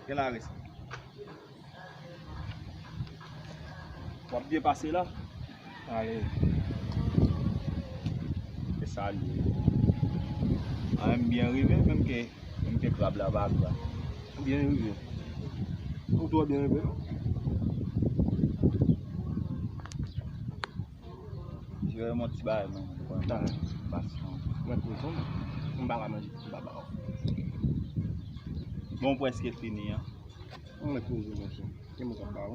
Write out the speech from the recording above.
Quel arrêt? On va bien passer là. Allez. C'est ça. On aime bien arriver, même que crabe la vague là. Bien arrivé. On doit bien arriver. Je vais mon petit bail, non. Bon, presque fini. Hein. On est posé, monsieur. C'est mon cabaret.